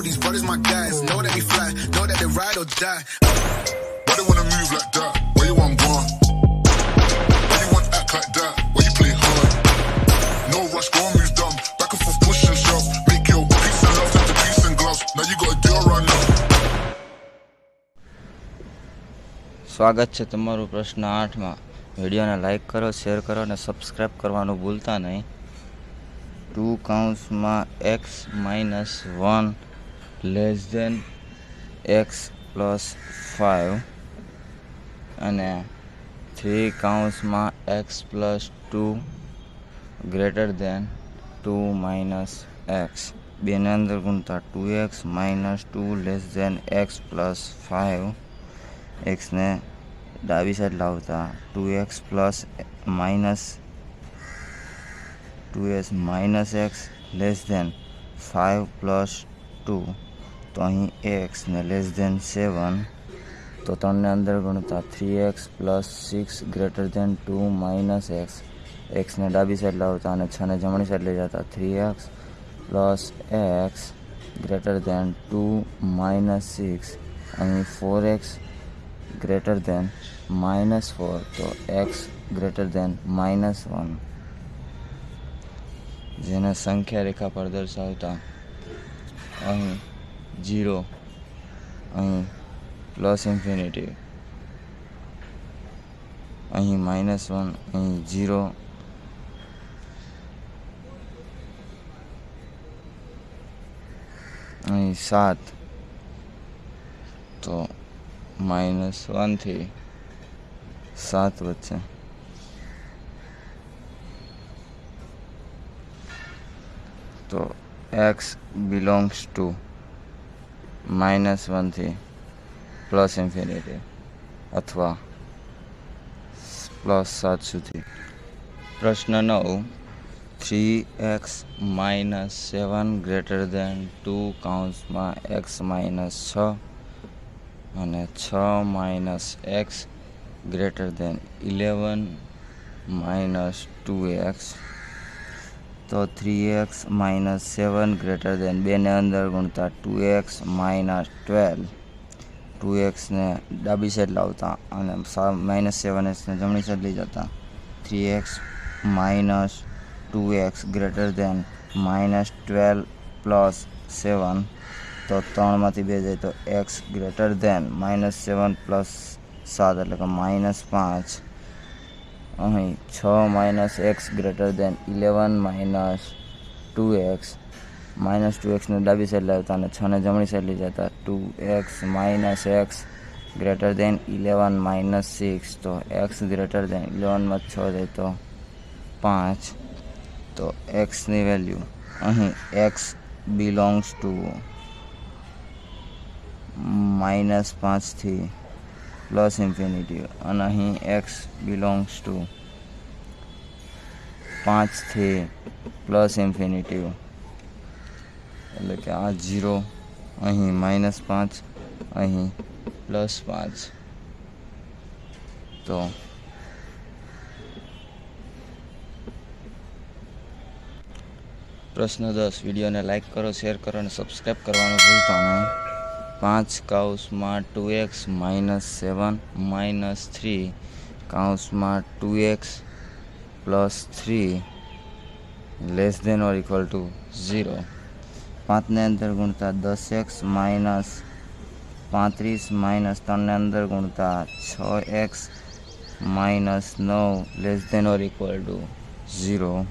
these brothers my guys. Know that we fly, know that they ride or die. Why they wanna move like that? Where you want gone? Why you want act like that? Why you play hard? No rush, go and move dumb. Back and forth, push and shove. Make your peace and love turn to peace and gloves. Now you got a deal run up. સ્વાગત છે તમારું પ્રશ્ન 8માં. વિડીયોને like કરો, share કરો અને subscribe કરવાનું ભૂલતા નહીં. 2 કૌંસમાં x - 1 less than x plus 5 અને 3 કૌંસમાં x plus 2 greater than 2 minus x. બેને અંદર ગુણતા 2x - 2 less than x plus 5. એક્સને ડાબી સાઈડ લાવતા 2x plus minus 2s minus x less than 5 plus 2. તો અહીં એક્સને લેસ ધેન 7. તો 3ને અંદર ગણતા 3x plus 6 greater than 2 minus x. એક્સને ડાબી સાઈડ લાવતા અને 6ને જમણી સાઈડ લઈ જતા 3x plus x greater than 2 minus 6. અહીં 4x ગ્રેટર ધેન -4. તો x ગ્રેટર ધેન -1. જેને સંખ્યા રેખા પર દર્શાવતા અહીં 0, અહીં પ્લસ ઇન્ફિનિટી, અહીં -1, અહીં 0, અહીં 7. તો -1 થી 7 વચ્ચે. તો x બિલોંગ્સ ટુ -1 થી પ્લસ ઇન્ફિનિટી અથવા +7 સુધી. પ્રશ્ન 9. 3x - 7 ગ્રેટર ધેન 2 કૌંસમાં x - 6 અને 6 minus x greater than 11 - 2x. તો 3x - 7 ગ્રેટર ધેન, બેને અંદર ગુણતા 2x - 12. 2xને ડાબી સાઈડ લાવતા અને -7xને જમણી સાઈડ લઈ જતા 3x - 2x greater than -12 plus 7. તો 3માંથી 2 જાય તો x ગ્રેટર ધેન -7 પ્લસ 7 એટલે કે -5. અહીં 6 minus x greater than 11 - 2x. -2xને ડાબી સાઈડ લાવતા અને 6ને જમણી સાઈડ લઈ જતા 2x - x ગ્રેટર ધેન 11 - 6. તો x ગ્રેટર ધેન 11માં 6 જાય તો 5. તો xની વેલ્યુ અહીં x બિલોંગ્સ ટુ -5 થી પ્લસ ઇન્ફિનિટી અને અહીં x બિલોંગ્સ ટુ 5 થી પ્લસ ઇન્ફિનિટી. એટલે કે આ 0, અહીં -5, અહીં +5. તો પ્રશ્ન 10. વિડીયોને લાઇક કરો, શેર કરો અને સબસ્ક્રાઈબ કરવાનું ભૂલતા નહીં. 5 કૌંસમાં 2x - 7 - 3 કૌંસમાં 2x plus 3 less than or equal to 0. 5ને અંદર ગુણતા 10x - 35 - 3ને અંદર ગુણતા 6x - 9 less than or equal to 0.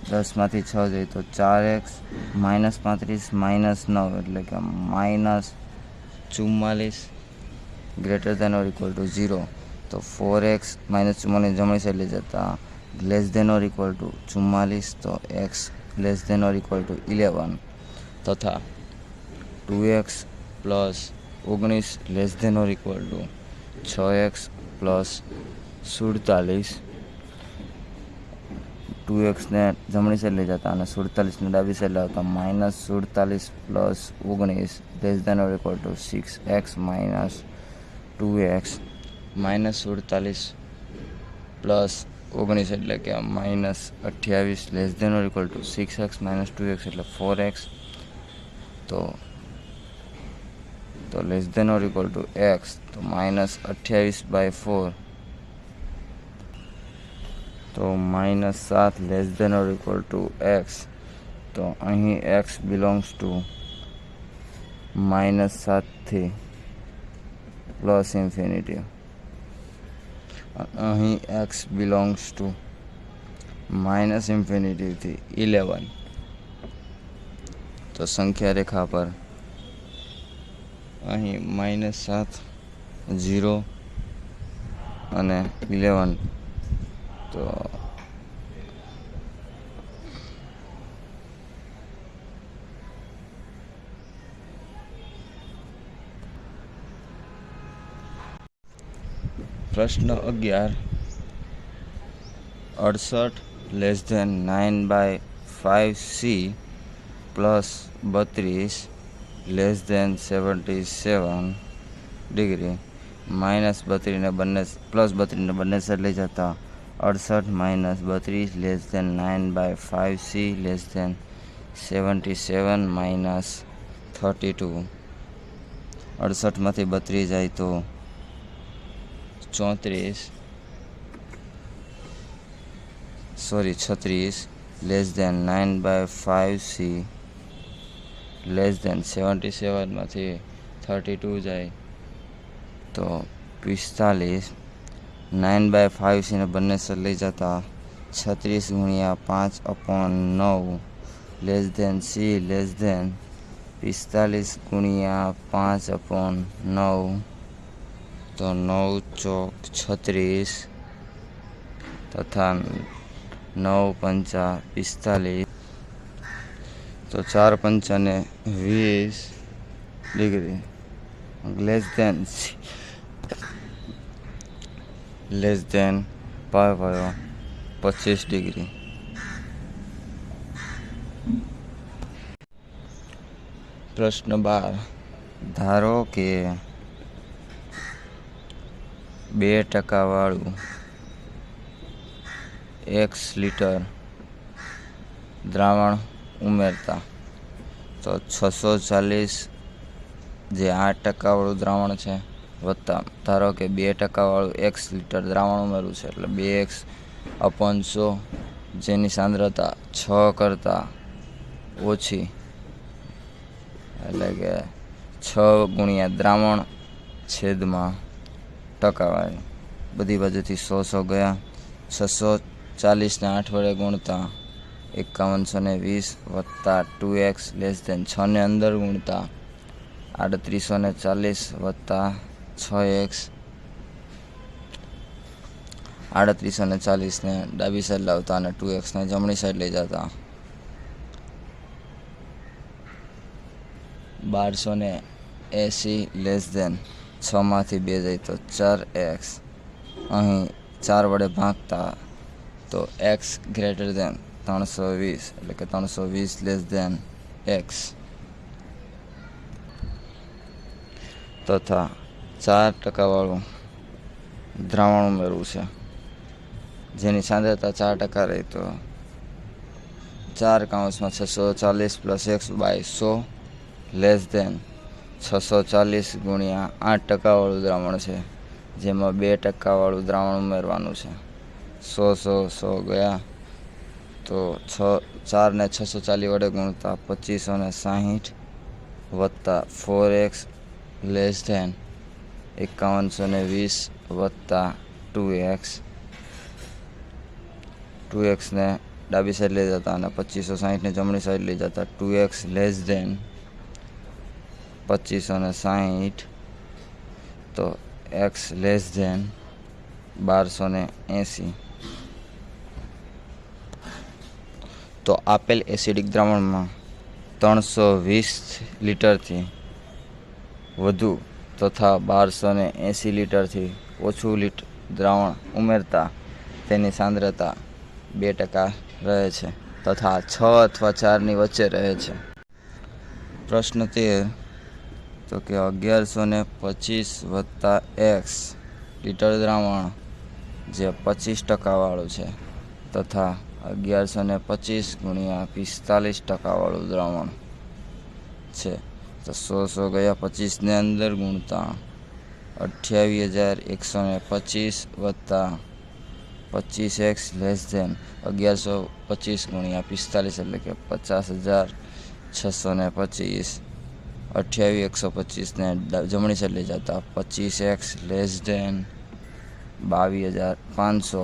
10માંથી 6 જાય તો 4x - 35 - 9 એટલે કે -44 greater than or equal to 0. તો 4x - 44 જમણી સાઈડ લઈ જતા less than or equal to 44. તો x less than or equal to 11 તથા 2x plus 19 less than or equal to 6x plus 47. 2xને જમણી સાઈડ લઈ જતા અને 47ને ડાબી સાઈડ લાવતા -47 plus 19 less than or equal to 6x - 2x. -47 plus 19 એટલે કે -28 less than or equal to 6x - 2x એટલે 4x. તો તો less than or equal to x, તો -28/4, તો -7 less than or equal to x, તો અહીં એક્સ બિલોંગ્સ ટુ -7 થી પ્લસ ઇન્ફિનિટી, અહીં એક્સ બિલોંગ્સ ટુ -ઇન્ફિનિટી થી 11. તો સંખ્યા રેખા પર અહીં -7, 0 અને 11. તો પ્રશ્ન 11, 68 less than 9/5c plus 32 less than 77 degree, -32 ને બંને સાઈડ લઈ જતા 68 - 32 less than 9/5c less than 77 -32. 68માંથી 32 જાય તો 36 less than 9/5c less than 77માંથી 32 જાય તો 45. 9/5c ને બંને સાઈડ લઈ જતા 36 × 5/9 less than c less than 45 × 5/9, તો 9 ચોક 36 તથા 9 પંચા 45, તો 4 પંચા ને 20 ડિગ્રી, લેસ ધેન 25 ડિગ્રી. પ્રશ્ન 12, ધારો કે 2% વાળું x લિટર દ્રાવણ ઉમેરતા, તો 640 જે 8% વાળું દ્રાવણ છે વત્તા ધારો કે 2% વાળું x લિટર દ્રાવણ ઉમેરવું છે એટલે 2x/100 જેની સાંદ્રતા 6 કરતાં ઓછી, એટલે કે 6 × દ્રાવણ છેદમાં ટકાવારી, બધી બાજુથી 100 ગયા. 640 ને 8 વડે ગુણતા 5120 વત્તા 2x લેસ ધેન 6 ને અંદર ગુણતા 3840 વત્તા 6x, 3840 ને ડાબી સાઈડ લાવતા અને 2x ને જમણી સાઈડ લઈ જતા 1280 લેસ ધેન 6માંથી 2 જાય તો 4x, અહીં 4 વડે ભાગતા તો x ગ્રેટર ધેન 320 એટલે કે 320 લેસ ધેન x, તથા 4% વાળું દ્રાવણ ઉમેરવું છે જેની સાંદ્રતા 4% રહી, તો 4/640 + x/100 લેસ ધેન 640 × 8% વાળું દ્રાવણ છે જેમાં 2% વાળું દ્રાવણ ઉમેરવાનું છે. 100 ગયા તો 4 ને 640 વડે ગુણતા 2560 વત્તા 4x લેસ ધેન 5120 વત્તા 2x ને ડાબી સાઈડ લઈ જતા અને 2560 ને જમણી સાઈડ લઈ જતા 2x લેસ ધેન 2560, તો x લેસ ધેન 1280. તો આપેલ એસિડિક દ્રાવણમાં 320 લિટરથી વધુ તથા 1280 લિટરથી ઓછું દ્રાવણ ઉમેરતા તેની સાંદ્રતા 2% રહે છે તથા 6 અથવા 4ની વચ્ચે રહે છે. પ્રશ્ન 13, તો કે 1125 વત્તા x લિટર દ્રાવણ જે 25% વાળું છે તથા 1125 × 45% વાળું દ્રાવણ છે તો 100 ગયા 25 ને અંદર ગુણતા 28,125 વત્તા 25x લેસ ધેન 1125 ગુણ્યા 45 એટલે કે 50,625. 28,125 ને જમણી સાઈડ લઈ જતા 25x લેસ ધેન 22,500.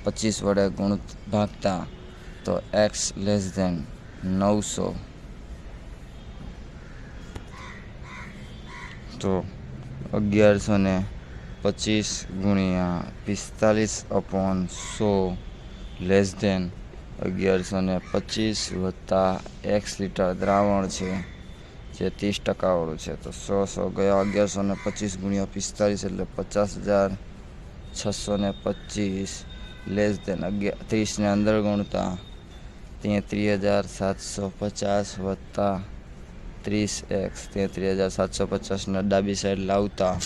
25 વડે ભાગતા તો x લેસ ધેન 900. તો 1125 ગુણ્યા 45/100 લેસ ધેન 1125 વત્તા x લીટર દ્રાવણ છે જે 30% વાળું છે. તો 100 ગયા 1125 ગુણ્યા 45 એટલે 50,625 લેસ ધેન 30 ને અંદર ગુણતા 33,750 વત્તા 30x 33,750 ને ડાબી સાઈડ લાવતા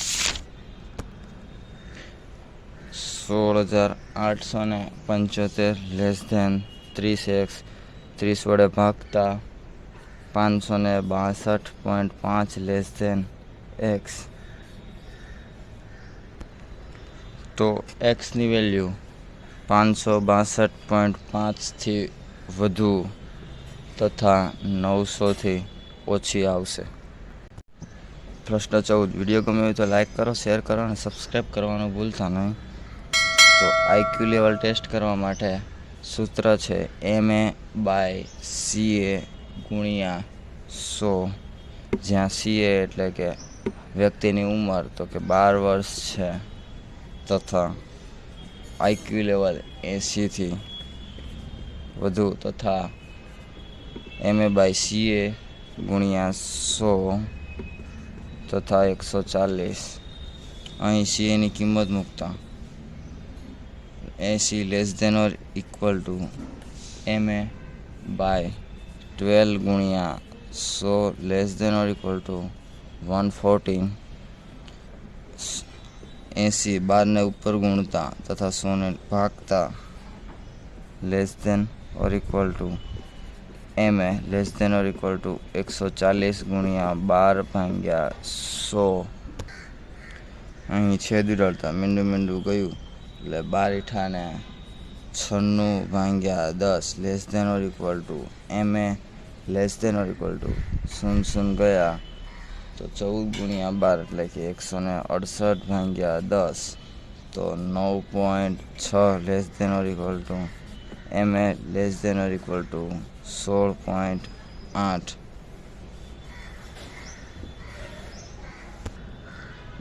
16,875 લેસ ધેન 30x 30 વડે ભાગતા 562.5 લેસ ધેન x. તો x ની વેલ્યુ 562.5 થી વધુ તથા 900 થી ઓછી આવશે. પ્રશ્ન 14. વિડીયો ગમ્યો હોય તો લાઈક કરો, શેર કરો અને સબસ્ક્રાઈબ કરવાનું ભૂલતા નહીં. તો આઈક્યુ લેવલ ટેસ્ટ કરવા માટે સૂત્ર છે MA/CA ગુણ્યા 100, જ્યાં CA એટલે કે વ્યક્તિની ઉંમર તો કે 12 વર્ષ છે તથા આઈક્યુ લેવલ 80 થી વધુ તથા MA/CA ગુણ્યા 100 તથા 140. અહીં CA ની કિંમત મૂકતા 80 less than or equal to MA/12 ગુણ્યા 100 less than or equal to 114. 80 12 ને ઉપર ગુણતા તથા 100 ને ભાગતા less than or equal to MA less than or equal to 140 ગુણ્યા 12/100. અહીં છેદ ઉડાડતા મીંડું ગયું એટલે 12 × 96/10 less than or equal to MA less than or equal to 0 ગયા તો 14 ગુણ્યા 12 એટલે કે 168/10 તો 9.6 less than or equal to MA less than or equal to 16.8.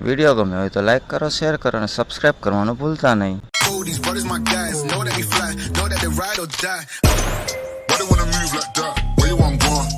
Video ગમ્યો હોય તો લાઈક કરો, શેર કરો અને સબસ્ક્રાઈબ કરવાનું ભૂલતા નહીં. Oh, these brothers my guys. Know that we fly, know that they ride or die. Why they wanna move like that? Where you want going?